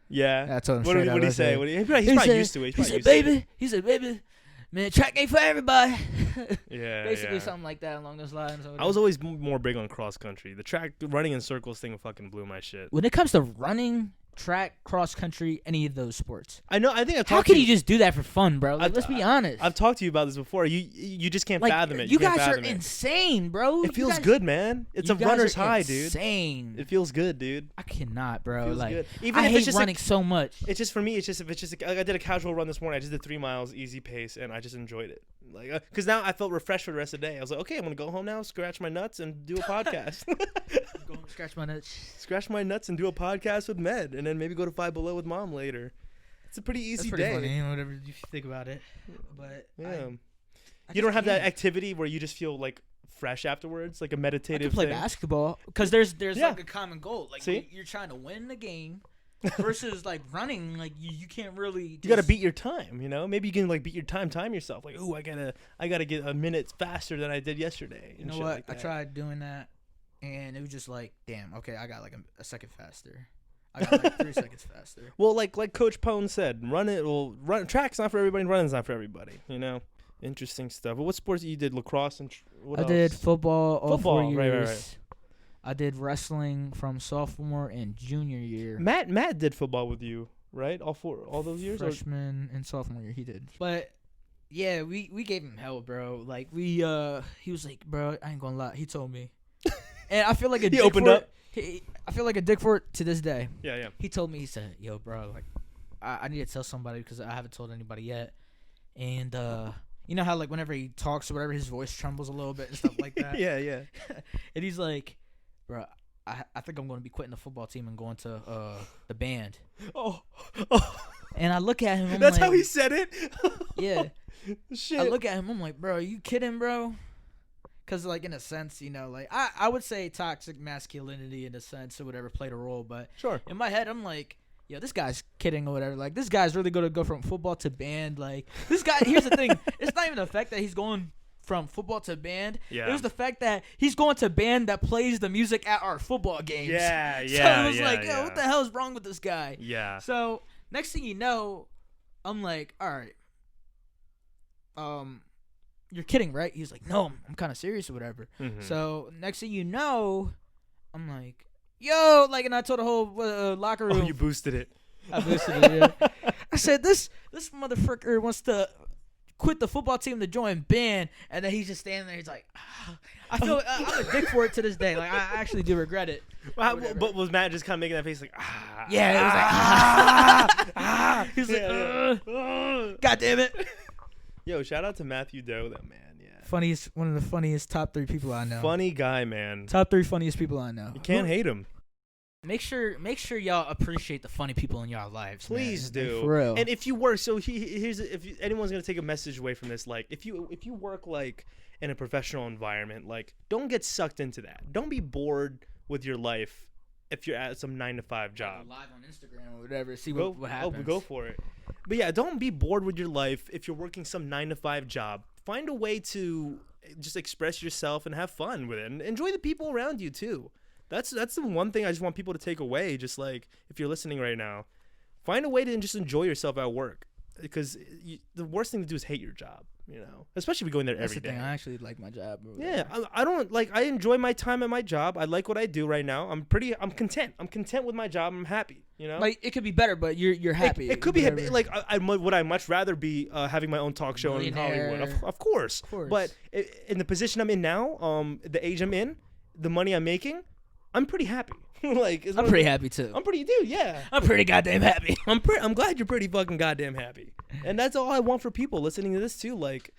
A: yeah.
B: That's what I'm
A: What
B: saying.
A: did he say? He's probably used to it.
B: He said, "Baby," he said, "Baby, man, track ain't for everybody."
A: Yeah.
B: Basically,
A: yeah.
B: something like that along those lines.
A: I was always more big on cross country. The track running in circles thing fucking blew my shit.
B: When it comes to running track, cross country, any of those sports.
A: I know. I think I've
B: How
A: talked
B: can
A: to
B: you just do that for fun, bro? Like, let's be honest.
A: I've talked to you about this before. You just can't
B: like,
A: fathom it.
B: You
A: can't
B: guys are
A: fathom it.
B: insane, bro.
A: It feels good, man. It's a runner's high, dude.
B: Insane.
A: It feels good, dude.
B: I cannot, bro.
A: Feels
B: Like,
A: good. Even
B: I
A: if
B: hate
A: it's just
B: running so much.
A: It's just for me. It's just if it's just like I did a casual run this morning. I just did 3 miles, easy pace, and I just enjoyed it. Like, because now I felt refreshed for the rest of the day. I was like, okay, I'm gonna go home now, scratch my nuts, and do a podcast.
B: Go home, scratch my nuts.
A: Scratch my nuts and do a podcast with Med, and then maybe go to Five Below with Mom later. It's a pretty easy
B: That's pretty
A: day.
B: funny, whatever you think about it. But
A: Yeah.
B: I
A: You don't have that
B: can't.
A: activity where you just feel like fresh afterwards, like a
B: I
A: meditative
B: can play
A: thing.
B: basketball because there's
A: Yeah.
B: like a common goal. Like
A: See?
B: you're trying to win the game versus like running. Like you can't really.
A: You gotta beat your time, you know. Maybe you can like beat your time yourself. Like, oh, I gotta get a minute faster than I did yesterday.
B: You
A: and
B: know
A: shit
B: what?
A: like
B: I
A: that.
B: tried doing that, and it was just like, damn. Okay, I got like a second faster. I got like 3 seconds faster.
A: Well, like Coach Pone said, run. Track's not for everybody. Running's not for everybody. You know. Interesting stuff. But what sports you did? Lacrosse and what
B: I
A: else?
B: did football all 4
A: Football,
B: years.
A: right.
B: I did wrestling from sophomore and junior year.
A: Matt did football with you, right? All those years. Or-
B: Freshman and sophomore year, he did. But yeah, we gave him hell, bro. Like he was like, bro, I ain't gonna lie. He told me, and I feel like a dick
A: opened
B: for
A: up?
B: it. I feel like a dick for it to this day.
A: Yeah.
B: He told me, he said, yo, bro, like I need to tell somebody because I haven't told anybody yet. And you know how like whenever he talks or whatever, his voice trembles a little bit and stuff like that.
A: yeah.
B: And he's like, bro, I think I'm going to be quitting the football team and going to the band.
A: Oh.
B: And I look at him. I'm
A: That's
B: like,
A: how he said it.
B: yeah.
A: Shit.
B: I look at him. I'm like, bro, are you kidding, bro? Because like in a sense, you know, like I would say toxic masculinity in a sense or whatever played a role, but
A: Sure.
B: in my head, I'm like, yo, this guy's kidding or whatever. Like this guy's really going to go from football to band. Like this guy. Here's the thing. It's not even the fact that he's going from football to band.
A: Yeah.
B: It was the fact that he's going to band that plays the music at our football games.
A: Yeah.
B: So it was like, yo,
A: yeah.
B: what the hell is wrong with this guy?
A: Yeah.
B: So next thing you know, I'm like, all right, you're kidding, right? He's like, no, I'm kind of serious or whatever.
A: Mhm.
B: So next thing you know, I'm like, yo, like, and I told the whole locker room.
A: Oh, you boosted it.
B: I boosted it. Yeah. I said, this motherfucker wants to quit the football team to join band, and then he's just standing there. He's like, ah. I feel I'm a dick for it to this day. Like I actually do regret it.
A: But was Matt just kind of making that face like, ah?
B: Yeah, it was like,
A: ah.
B: He's like,
A: yeah.
B: God damn it.
A: Yo, shout out to Matthew Doe, though, man. Yeah.
B: One of the funniest top 3 people I know.
A: Funny guy, man.
B: Top 3 funniest people I know.
A: You can't hate him.
B: Make sure y'all appreciate the funny people in y'all lives.
A: Please
B: man.
A: do.
B: For real.
A: And if you work, so here's if anyone's gonna take a message away from this, like if you work like in a professional environment, like don't get sucked into that. Don't be bored with your life if you're at some 9-to-5 job.
B: Live on Instagram or whatever. See what happens.
A: Oh, go for it. But yeah, don't be bored with your life if you're working some 9-to-5 job. Find a way to just express yourself and have fun with it, and enjoy the people around you too. That's the one thing I just want people to take away. Just like if you're listening right now, find a way to just enjoy yourself at work, because the worst thing to do is hate your job. You know, especially if you're going there
B: That's
A: every
B: the
A: day.
B: thing. I actually like my job.
A: Yeah, I don't like. I enjoy my time at my job. I like what I do right now. I'm content. I'm content with my job. I'm happy. You know,
B: Like it could be better, but you're happy.
A: It could be
B: whatever.
A: like would I much rather be having my own talk show in Hollywood?
B: Millionaire.
A: Of course.
B: Of course.
A: But in the position I'm in now, the age I'm in, the money I'm making, I'm pretty happy. Like
B: I'm pretty happy too.
A: I'm pretty dude. Yeah.
B: I'm pretty goddamn happy.
A: I'm glad you're pretty fucking goddamn happy. And that's all I want for people listening to this too. Like,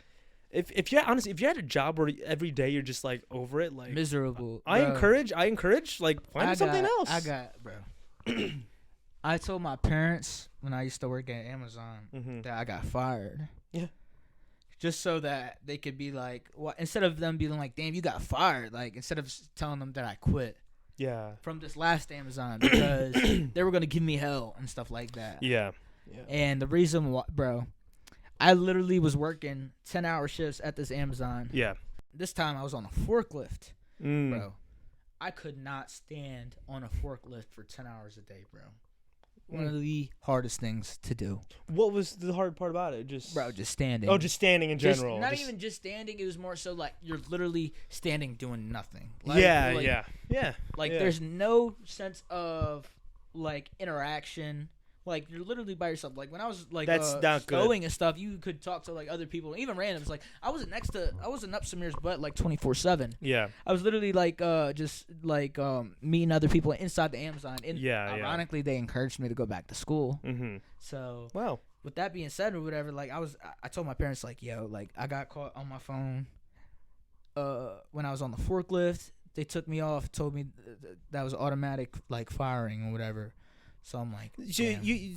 A: if you're honestly, if you're at a job where every day you're just like over it, like
B: Miserable.
A: I
B: bro.
A: encourage like find something else.
B: Bro. I told my parents when I used to work at Amazon that I got fired.
A: Yeah.
B: Just so that they could be like, well, instead of them being like, damn, you got fired. Like, instead of telling them that I quit
A: Yeah.
B: from this last Amazon because they were going to give me hell and stuff like that.
A: Yeah.
B: And the reason why, bro, I literally was working 10-hour shifts at this Amazon.
A: Yeah.
B: This time I was on a forklift,
A: Mm.
B: bro. I could not stand on a forklift for 10 hours a day, bro. One of the hardest things to do.
A: What was the hard part about it? Just
B: standing.
A: Oh, just standing in
B: Just-
A: general.
B: not
A: Just-
B: even just standing. It was more so like you're literally standing doing nothing.
A: Yeah.
B: Like,
A: Like,
B: there's no sense of like interaction. Like you're literally by yourself. Like when I was like
A: That's not good.
B: stowing and stuff, you could talk to like other people, even randoms. Like I wasn't up Samir's butt like 24/7.
A: Yeah.
B: I was literally like just like meeting other people inside the Amazon. And ironically, they encouraged me to go back to school.
A: Mm-hmm.
B: So
A: Wow.
B: with that being said or whatever, like I told my parents like, yo, like I got caught on my phone when I was on the forklift. They took me off, told me that was automatic like firing or whatever. So I'm like,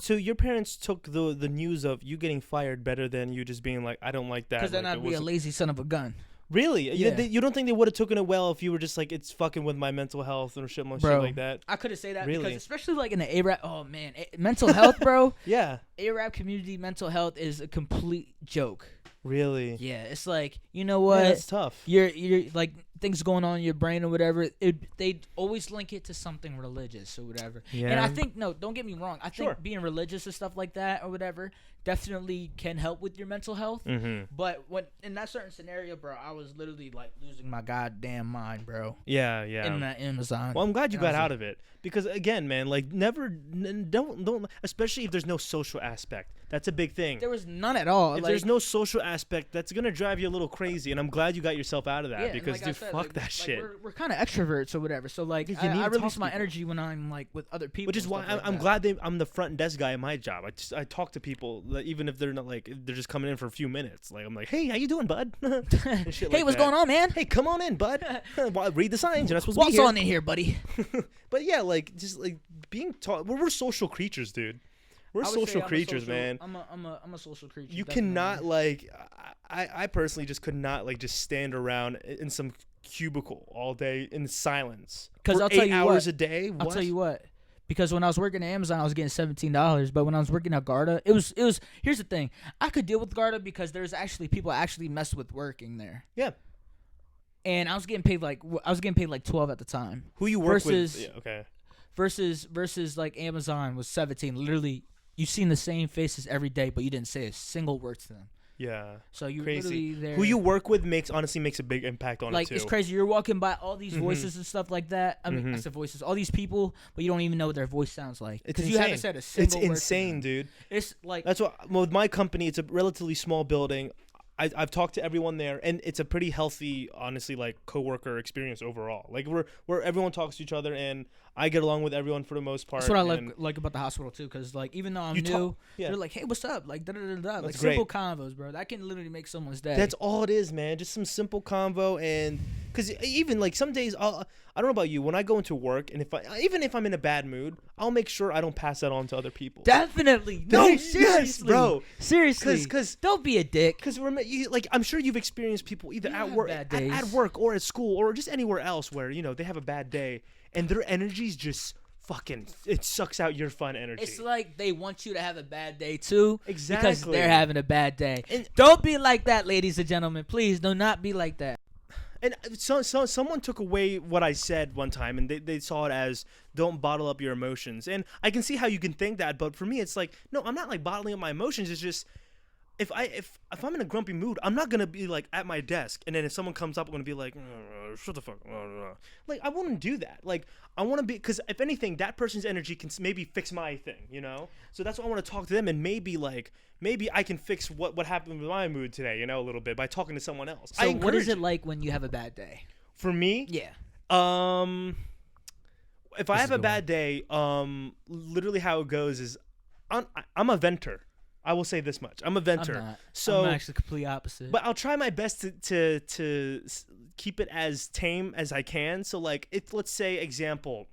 A: so your parents took the news of you getting fired better than you just being like, I don't like that.
B: Because then I'd be a lazy son of a gun.
A: Really?
B: Yeah.
A: You don't think they would have taken it well if you were just like, it's fucking with my mental health or shit like that?
B: I couldn't say that
A: Really?
B: because especially like in the A-rap, oh man, mental health, bro.
A: Yeah.
B: A-rap community mental health is a complete joke.
A: Really?
B: Yeah, it's like, you know what?
A: Yeah, that's tough.
B: You're like things going on in your brain or whatever. They always link it to something religious or whatever.
A: Yeah.
B: And I think don't get me wrong. I think
A: Sure.
B: being religious and stuff like that or whatever definitely can help with your mental health.
A: Mm-hmm.
B: But when in that certain scenario, bro, I was literally like losing my goddamn mind, bro.
A: Yeah.
B: In that Amazon.
A: Well, I'm glad you
B: And I
A: got
B: was
A: out of it because again, man, like don't, especially if there's no social aspect. That's a big thing.
B: There was none at all.
A: If
B: like,
A: there's no social aspect, that's gonna drive you a little crazy, and I'm glad you got yourself out of that
B: yeah,
A: because,
B: like I
A: dude,
B: said,
A: fuck
B: like,
A: that shit.
B: We're kind of extroverts or whatever, so like
A: Yeah, you need
B: I
A: to talk
B: release
A: to
B: my
A: people.
B: energy when I'm like with other people.
A: Which is
B: and
A: why
B: stuff like
A: I'm
B: that.
A: glad I'm the front desk guy in my job. I talk to people like, even if they're not like they're just coming in for a few minutes. Like I'm like, hey, how you doing, bud? And shit
B: Hey,
A: like
B: what's
A: that.
B: going on, man?
A: Hey, come on in, bud. Read the signs. You're not supposed to be
B: What's
A: here.
B: on in here, buddy?
A: But yeah, like just like being taught. We're social creatures, dude. We're
B: I would say
A: social
B: I'm a
A: creatures,
B: social-
A: man.
B: I'm a social creature.
A: You
B: definitely.
A: cannot like. I personally just could not like just stand around in some cubicle all day in silence.
B: 'Cause
A: for
B: I'll tell
A: 8
B: you
A: hours
B: what.
A: a day.
B: I'll
A: What?
B: tell you what. Because when I was working at Amazon, I was getting $17. But when I was working at Garda, it was. Here's the thing: I could deal with Garda because there's actually people actually mess with working there.
A: Yeah.
B: And I was getting paid like 12 at the time.
A: Who you work
B: versus-
A: with? Yeah, okay.
B: Versus like Amazon was 17. Literally, you've seen the same faces every day, but you didn't say a single word to them.
A: Yeah.
B: So you
A: Crazy.
B: literally there.
A: Who you work with honestly makes a big impact on
B: like
A: it too.
B: it's crazy. You're walking by all these voices and stuff like that. I mean,
A: Mhm.
B: I said voices, all these people, but you don't even know what their voice sounds like
A: It's
B: because you haven't
A: insane.
B: said a single word to
A: insane,
B: them.
A: dude.
B: It's like
A: That's what. Well, with my company, it's a relatively small building. I've talked to everyone there, and it's a pretty healthy, honestly, like coworker experience overall. Like where everyone talks to each other, and I get along with everyone for the most part.
B: that's what I
A: and
B: like about the hospital too, because like even though I'm
A: You
B: new,
A: talk- yeah.
B: they're like, hey, what's up? Like da da da da. Like
A: That's
B: simple convos, bro. That can literally make someone's day.
A: That's all it is, man. Just some simple convo, and because even like some days, I don't know about you. When I go into work, and even if I'm in a bad mood, I'll make sure I don't pass that on to other people.
B: Definitely. No,
A: Yes,
B: seriously,
A: bro.
B: Seriously,
A: Because
B: don't be a dick.
A: Because like I'm sure you've experienced people either
B: You
A: at
B: have
A: work,
B: bad
A: at
B: days.
A: work, or at school, or just anywhere else where they have a bad day, and their energy's just fucking. It sucks out your fun energy.
B: It's like they want you to have a bad day too. Because
A: Exactly.
B: they're having a bad day.
A: And-
B: Don't be like that, ladies and gentlemen. Please do not be like that.
A: And so someone took away what I said one time, and they saw it as don't bottle up your emotions. And I can see how you can think that, but for me, it's like no, I'm not like bottling up my emotions. It's just if I'm in a grumpy mood, I'm not gonna be like at my desk, and then if someone comes up, I'm gonna be like, shut the fuck. Like I wouldn't do that. Like I want to be, because if anything, that person's energy can maybe fix my thing, So that's why I want to talk to them, and maybe I can fix what happened with my mood today, a little bit by talking to someone else.
B: So what is
A: encourage
B: it like when you have a bad day?
A: for me?
B: Yeah.
A: If I have a bad day, literally how it goes is, I'm a venter. I will say this much: I'm a venter.
B: I'm not.
A: So,
B: I'm actually the complete opposite.
A: but I'll try my best to keep it as tame as I can. So, like, if let's say, example,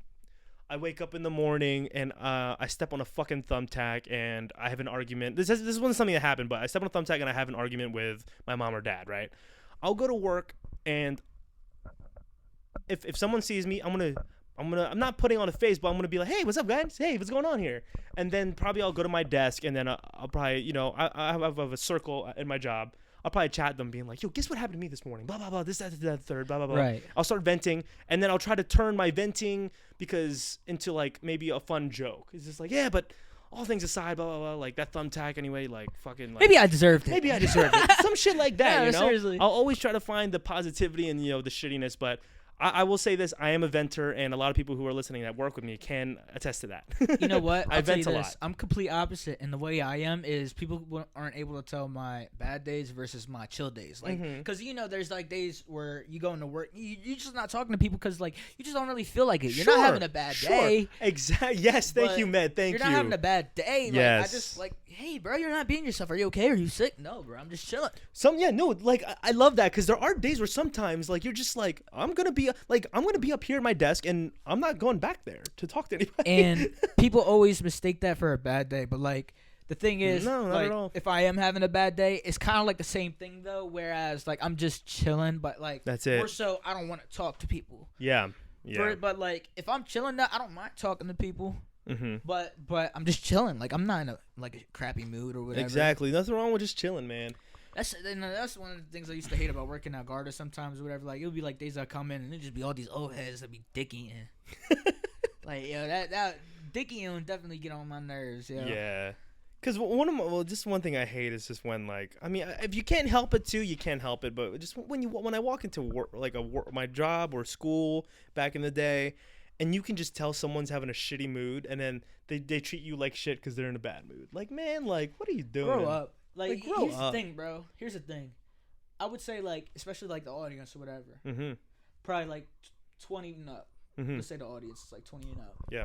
A: I wake up in the morning and I step on a fucking thumbtack and I have an argument. This wasn't something that happened, but I step on a thumbtack and I have an argument with my mom or dad. Right? I'll go to work, and if someone sees me, I'm not putting on a face, but I'm gonna be like, hey, what's up, guys? Hey, what's going on here? And then probably I'll go to my desk, and then I'll probably, I have a circle in my job. I'll probably chat them, being like, yo, guess what happened to me this morning? Blah blah blah. This, that, third. Blah blah blah.
B: Right.
A: I'll start venting, and then I'll try to turn my venting into like maybe a fun joke. It's just like, yeah, but all things aside, blah blah blah. Like that thumbtack anyway. Like fucking. Like,
B: maybe I deserved it.
A: Maybe I deserved it. Some shit like that.
B: Yeah, seriously.
A: I'll always try to find the positivity and the shittiness, but I will say this: I am a venter, and a lot of people who are listening that work with me can attest to that.
B: You know what?
A: I
B: I'll tell
A: vent
B: you
A: a
B: this.
A: lot.
B: I'm complete opposite, and the way I am is people aren't able to tell my bad days versus my chill days. Like, because there's like days where you go into work, you're just not talking to people because like you just don't really feel like it. You're not having a bad day.
A: Exactly. Yes. Thank you, Med. Thank you.
B: You're not having a bad day. Like,
A: Yes.
B: I just like, hey, bro, you're not being yourself. Are you okay? Are you sick? No, bro. I'm just chilling.
A: Like I love that because there are days where sometimes like you're just like I'm gonna be up here at my desk and I'm not going back there to talk to anybody.
B: And people always mistake that for a bad day, but like the thing is,
A: No, not
B: like,
A: at all.
B: if I am having a bad day, it's kind of like the same thing though. Whereas like I'm just chilling, but like
A: That's it.
B: more so I don't want to talk to people.
A: Yeah.
B: But like if I'm chilling, I don't mind talking to people.
A: Mm-hmm.
B: But I'm just chilling. Like I'm not in a crappy mood or whatever.
A: Exactly. Nothing wrong with just chilling, man.
B: That's one of the things I used to hate about working at Garda sometimes or whatever. Like it would be like days I come in and it'd just be all these old heads that be dicking. Like that dicking would definitely get on my nerves. Yo.
A: Yeah. Because just one thing I hate is just when like if you can't help it too, you can't help it. But just when I walk into work my job or school back in the day, and you can just tell someone's having a shitty mood, and then they treat you like shit because they're in a bad mood. Like man, like what are you doing?
B: Grow up. Like
A: grow
B: here's
A: up.
B: the thing, bro. Here's the thing. I would say like especially like the audience or whatever.
A: Mm-hmm.
B: Probably like 20 and up.
A: Mm-hmm.
B: Let's say the audience is like 20 and up.
A: Yeah.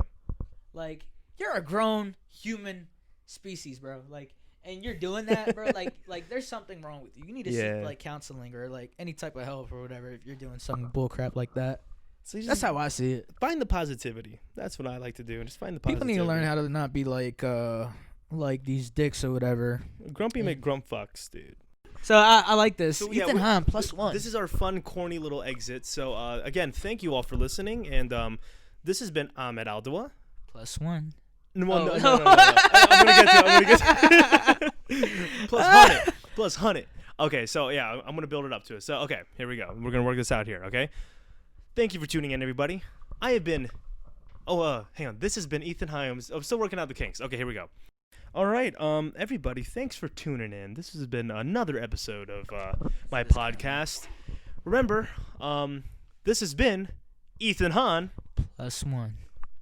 B: Like you're a grown human species, bro. Like, and you're doing that, bro. like there's something wrong with you. You need to seek like counseling or like any type of help or whatever if you're doing some bull crap like that.
A: So
B: That's how I see it.
A: Find the positivity. That's what I like to do. Just find the
B: People
A: positivity.
B: need to learn how to not be like these dicks or whatever.
A: Grumpy McGrumpfucks, dude.
B: So I like this.
A: So, yeah,
B: Ethan Hahn +1.
A: This is our fun, corny little exit. So again, thank you all for listening, and this has been Ahmed Aldoua.
B: +1.
A: No. I'm gonna get to it. Plus 100. Okay, so yeah, I'm gonna build it up to it. So okay, here we go. We're gonna work this out here. Okay. Thank you for tuning in, everybody. I have been. Hang on. This has been Ethan Hahn. I'm still working out the kinks. Okay, here we go. All right, everybody, thanks for tuning in. This has been another episode of my podcast. Remember, this has been Ethan Hahn.
B: +1.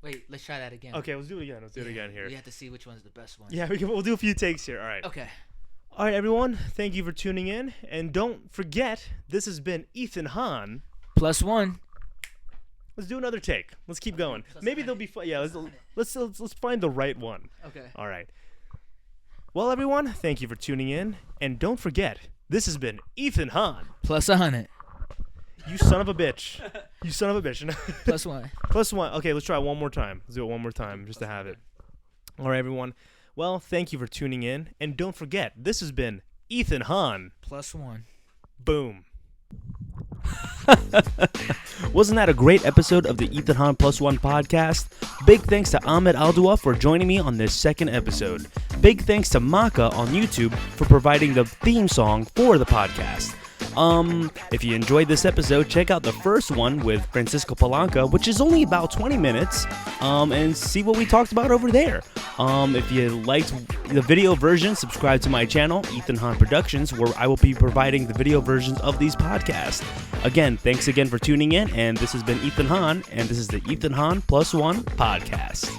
B: Wait, let's try that again.
A: Okay, let's do it again. Let's do it again here.
B: We have to see which one's the best one.
A: Yeah, we'll do a few takes here. All right.
B: Okay.
A: All right, everyone. Thank you for tuning in, and don't forget, this has been Ethan Hahn.
B: +1.
A: Let's do another take. Let's keep going. Maybe they'll be fun. Yeah, let's find the right one.
B: Okay.
A: All right. Well, everyone, thank you for tuning in, and don't forget, this has been Ethan Hahn.
B: +100.
A: You son of a bitch. You son of a bitch.
B: +1.
A: +1. Okay, let's try it one more time. Let's do it one more time just to have it. All right, everyone. Well, thank you for tuning in, and don't forget, this has been Ethan Hahn.
B: +1.
A: Boom. Wasn't that a great episode of the Ethan Hahn +1 podcast? Big thanks to Ahmed Aldoua for joining me on this second episode. Big thanks to Maka on YouTube for providing the theme song for the podcast. If you enjoyed this episode, check out the first one with Francisco Palanca, which is only about 20 minutes, and see what we talked about over there. If you liked the video version, subscribe to my channel, Ethan Hahn Productions, where I will be providing the video versions of these podcasts. Again, thanks again for tuning in, and this has been Ethan Hahn, and this is the Ethan Hahn +1 podcast.